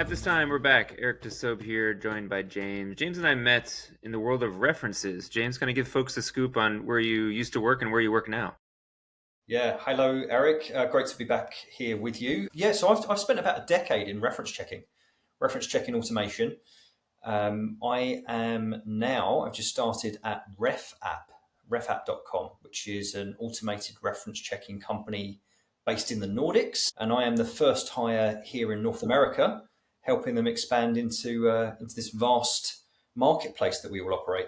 At this time, we're back. Eric DeSobe here, joined by James. James and I met in the world of references. James, kind of give folks a scoop on where you used to work and where you work now. Yeah, hello, Eric. Great to be back here with you. Yeah, so I've spent about a decade in reference checking automation. I've just started at refApp.com, which is an automated reference checking company based in the Nordics. And I am the first hire here in North America, helping them expand into this vast marketplace that we will operate.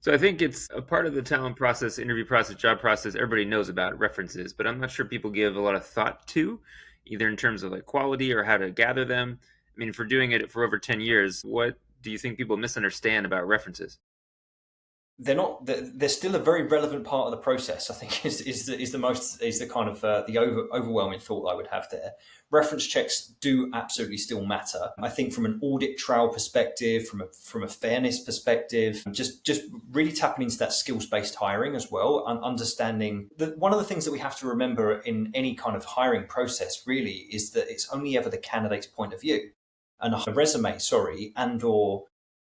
So I think it's a part of the talent process, interview process, job process. Everybody knows about references, but I'm not sure people give a lot of thought to, either in terms of like quality or how to gather them. I mean, for doing it for over 10 years, what do you think people misunderstand about references? They're still a very relevant part of the process. I think is the kind of overwhelming thought I would have there. Reference checks do absolutely still matter. I think from an audit trail perspective, from a fairness perspective, just really tapping into that skills based hiring as well, and understanding that one of the things that we have to remember in any kind of hiring process really is that it's only ever the candidate's point of view, and a resume, sorry, and or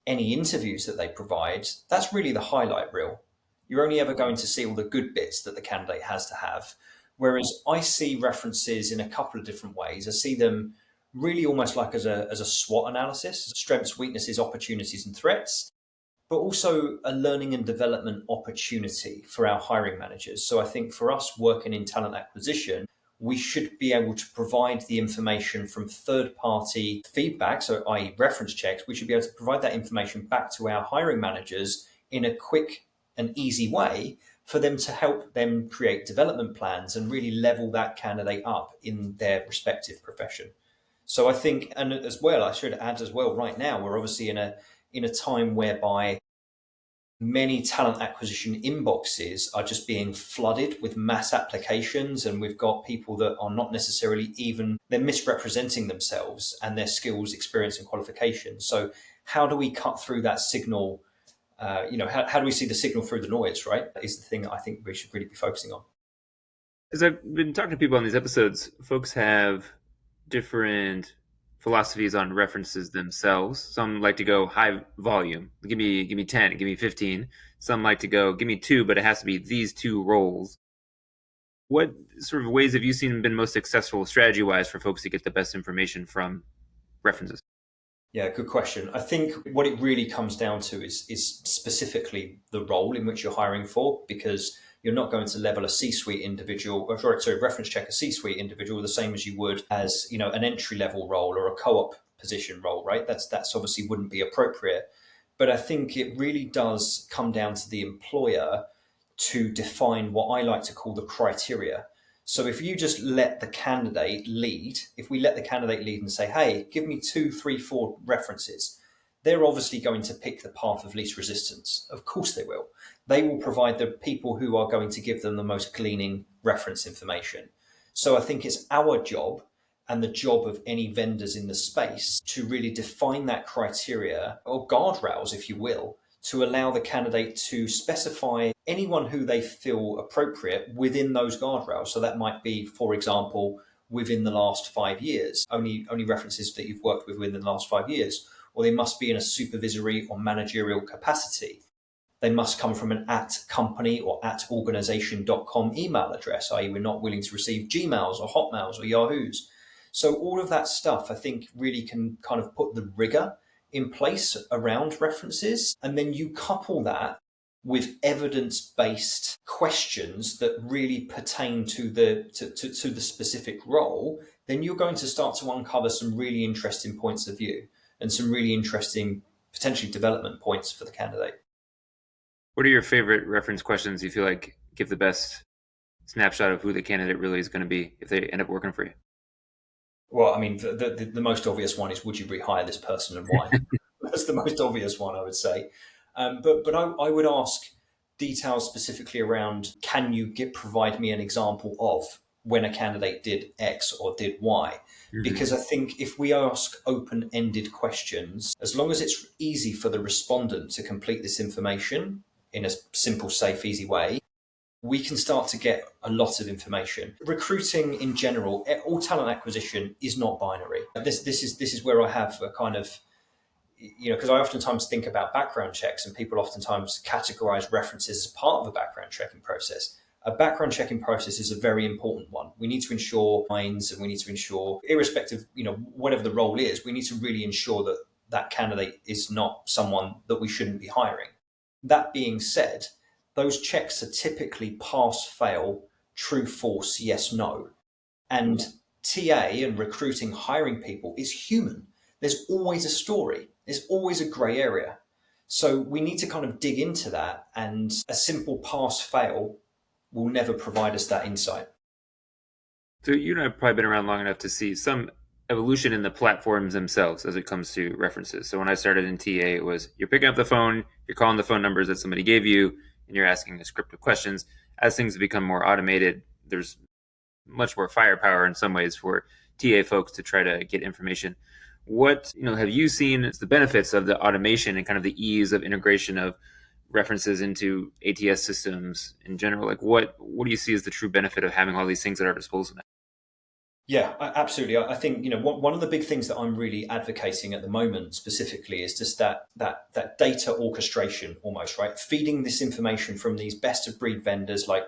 any interviews that they provide, that's really the highlight reel. You're only ever going to see all the good bits that the candidate has to have. Whereas I see references in a couple of different ways. I see them really almost like as a SWOT analysis: strengths, weaknesses, opportunities, and threats, but also a learning and development opportunity for our hiring managers. So I think for us working in talent acquisition, we should be able to provide the information from third party feedback, so i.e. reference checks. We should be able to provide that information back to our hiring managers in a quick and easy way for them to help them create development plans and really level that candidate up in their respective profession. So I think, and as well, I should add as well, right now we're obviously in a time whereby many talent acquisition inboxes are just being flooded with mass applications, and we've got people that are not necessarily even, they're misrepresenting themselves and their skills, experience, and qualifications. So how do we cut through that signal? How do we see the signal through the noise, right? Is the thing that I think we should really be focusing on. As I've been talking to people on these episodes, folks have different philosophies on references themselves. Some like to go high volume. Give me 10, give me 15. Some like to go, give me two, but it has to be these two roles. What sort of ways have you seen been most successful strategy wise for folks to get the best information from references? Yeah, good question. I think what it really comes down to is specifically the role in which you're hiring for, because you're not going to level a C-suite individual, or sorry, reference check a C-suite individual the same as you would as an entry level role or a co-op position role, right? That's obviously wouldn't be appropriate. But I think it really does come down to the employer to define what I like to call the criteria. So if you just let the candidate lead, if we let the candidate lead and say, hey, give me two, three, four references, they're obviously going to pick the path of least resistance. Of course they will. They will provide the people who are going to give them the most gleaning reference information. So I think it's our job and the job of any vendors in the space to really define that criteria, or guardrails, if you will, to allow the candidate to specify anyone who they feel appropriate within those guardrails. So that might be, for example, within the last 5 years, only references that you've worked with within the last 5 years, or they must be in a supervisory or managerial capacity. They must come from an at company or at organization.com email address, i.e. we're not willing to receive Gmails or Hotmails or Yahoos. So all of that stuff, I think, really can kind of put the rigor in place around references. And then you couple that with evidence-based questions that really pertain to the specific role, then you're going to start to uncover some really interesting points of view and some really interesting, potentially development points for the candidate. What are your favorite reference questions you feel like give the best snapshot of who the candidate really is going to be if they end up working for you? Well, I mean, the most obvious one is, would you rehire this person and why? That's the most obvious one, I would say. But I would ask details specifically around, can you provide me an example of when a candidate did X or did Y? Mm-hmm. Because I think if we ask open-ended questions, as long as it's easy for the respondent to complete this information in a simple, safe, easy way, we can start to get a lot of information. Recruiting in general, all talent acquisition is not binary. This is where I have a kind of, because I oftentimes think about background checks, and people oftentimes categorize references as part of a background checking process. A background checking process is a very important one. We need to ensure minds, and we need to ensure, irrespective, whatever the role is, we need to really ensure that that candidate is not someone that we shouldn't be hiring. That being said, those checks are typically pass, fail, true, false, yes, no. And TA and recruiting, hiring people is human. There's always a story. There's always a grey area. So we need to kind of dig into that, and a simple pass fail will never provide us that insight. So you and I have probably been around long enough to see some evolution in the platforms themselves as it comes to references. So when I started in TA, it was you're picking up the phone, you're calling the phone numbers that somebody gave you, and you're asking the scripted questions. As things have become more automated, there's much more firepower in some ways for TA folks to try to get information. What have you seen as the benefits of the automation and kind of the ease of integration of references into ATS systems in general? Like what do you see as the true benefit of having all these things at our disposal now? Yeah, absolutely. I think one of the big things that I'm really advocating at the moment specifically is just that data orchestration, almost, right? Feeding this information from these best of breed vendors, like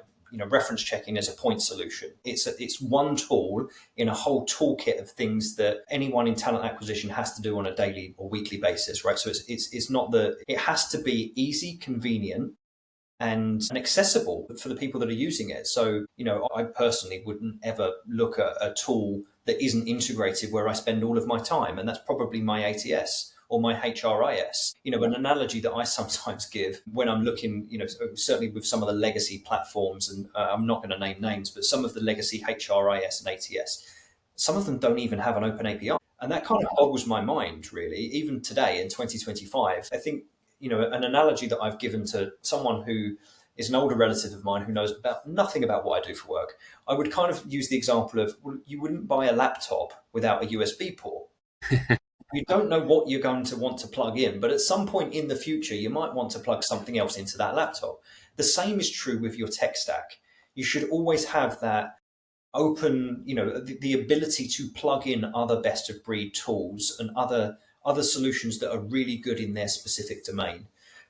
reference checking as a point solution. It's one tool in a whole toolkit of things that anyone in talent acquisition has to do on a daily or weekly basis, right? So it's not it has to be easy, convenient, and accessible for the people that are using it. So, I personally wouldn't ever look at a tool that isn't integrated where I spend all of my time. And that's probably my ATS or my HRIS. An analogy that I sometimes give when I'm looking, certainly with some of the legacy platforms, and I'm not going to name names, but some of the legacy HRIS and ATS, some of them don't even have an open API. And that kind of boggles my mind, really. Even today in 2025, I think an analogy that I've given to someone who is an older relative of mine who knows nothing about what I do for work, I would kind of use the example of, well, you wouldn't buy a laptop without a USB port. You don't know what you're going to want to plug in, but at some point in the future, you might want to plug something else into that laptop. The same is true with your tech stack. You should always have that open, the ability to plug in other best of breed tools and other solutions that are really good in their specific domain.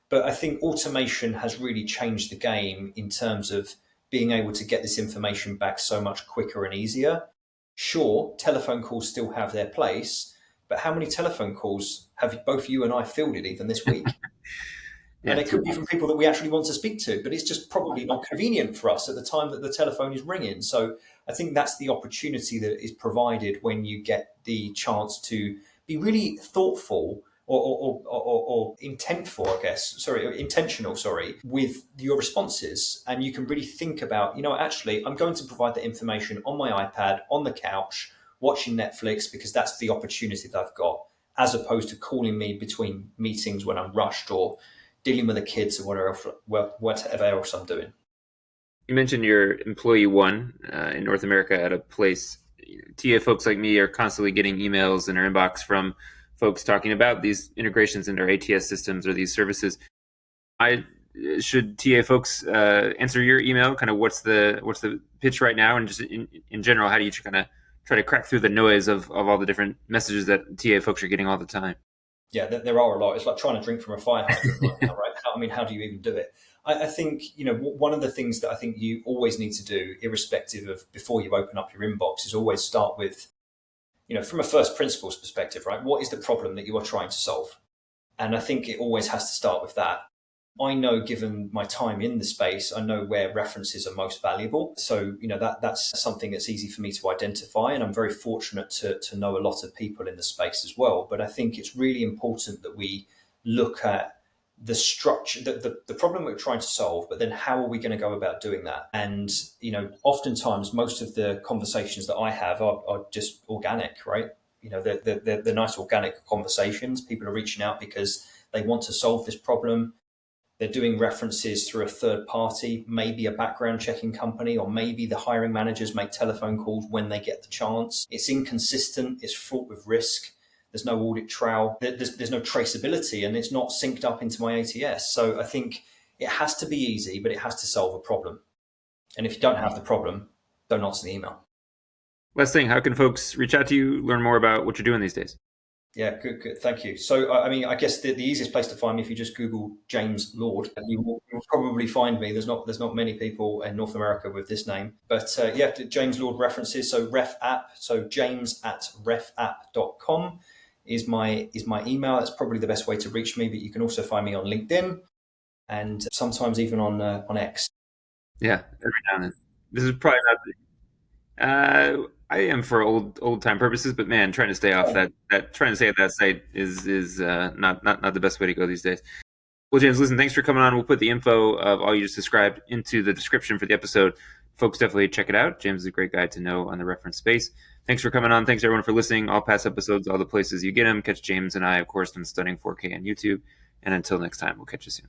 But I think automation has really changed the game in terms of being able to get this information back so much quicker and easier. Sure, telephone calls still have their place, but how many telephone calls have both you and I fielded even this week? Yeah, And it could be from people that we actually want to speak to, but it's just probably not convenient for us at the time that the telephone is ringing. So I think that's the opportunity that is provided when you get the chance to be really thoughtful or intentful, I guess, intentional, with your responses. And you can really think about, actually, I'm going to provide the information on my iPad, on the couch, watching Netflix, because that's the opportunity that I've got, as opposed to calling me between meetings when I'm rushed or dealing with the kids or whatever else I'm doing. you mentioned your employee one in North America at a place. TA folks like me are constantly getting emails in our inbox from folks talking about these integrations into our ATS systems or these services. I should TA folks answer your email? Kind of what's the pitch right now, and just in general, how do you kind of try to crack through the noise of all the different messages that TA folks are getting all the time? Yeah, there are a lot. It's like trying to drink from a fire hydrant right now, right? How do you even do it? I think, one of the things that I think you always need to do, irrespective of before you open up your inbox, is always start with, from a first principles perspective, right? What is the problem that you are trying to solve? And I think it always has to start with that. I know, given my time in the space, I know where references are most valuable. So, that's something that's easy for me to identify. And I'm very fortunate to know a lot of people in the space as well. But I think it's really important that we look at the structure, the problem we're trying to solve, but then how are we going to go about doing that? And, oftentimes most of the conversations that I have are just organic, right? They're nice organic conversations. People are reaching out because they want to solve this problem. They're doing references through a third party, maybe a background checking company, or maybe the hiring managers make telephone calls when they get the chance. It's inconsistent. It's fraught with risk. There's no audit trail. There's no traceability, and it's not synced up into my ATS. So I think it has to be easy, but it has to solve a problem. And if you don't have the problem, don't answer the email. Last thing, how can folks reach out to you, learn more about what you're doing these days? Yeah, good. Thank you. So, I mean, I guess the easiest place to find me, if you just Google James Lord, you'll probably find me. There's not many people in North America with this name, but yeah, James Lord references. So RefApp. So james@refapp.com is my email. That's probably the best way to reach me. But you can also find me on LinkedIn and sometimes even on X. Yeah, every now and then. This is probably not I am for old time purposes, but man, trying to stay off that trying to stay at that site is not the best way to go these days. Well, James, listen, thanks for coming on. We'll put the info of all you just described into the description for the episode. Folks, definitely check it out. James is a great guy to know on the reference space. Thanks for coming on. Thanks everyone for listening. All past episodes, all the places you get them. Catch James and I, of course, on Stunning 4K on YouTube. And until next time, we'll catch you soon.